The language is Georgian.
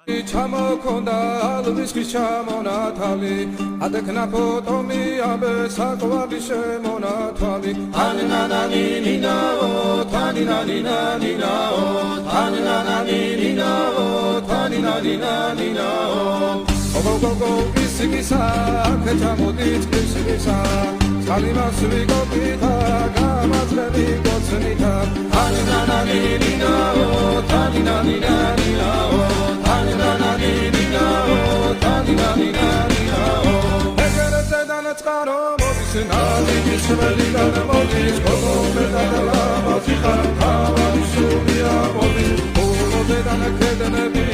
ჩამოქონდა ალვისის ჩამონათალი ადექნა ფოტომი აბე საკვარი შემონათვალი თანინანანინინაო თანინანინანინაო თანინანანინინაო თანინანინანინაო ოგოგოგო ისიგისა ქეჩამოდით ისიგისა წყალიმას ვიგობითა გამაძლევი გოცნითა თანინანანინინაო თანინანინანინაო ეგერზე დანაწყარო მოდის ნადის ველიდან მოდის გოგოზე დანალამაზი ხარ თავი სულია მოდის გოგოზე დანაკედნები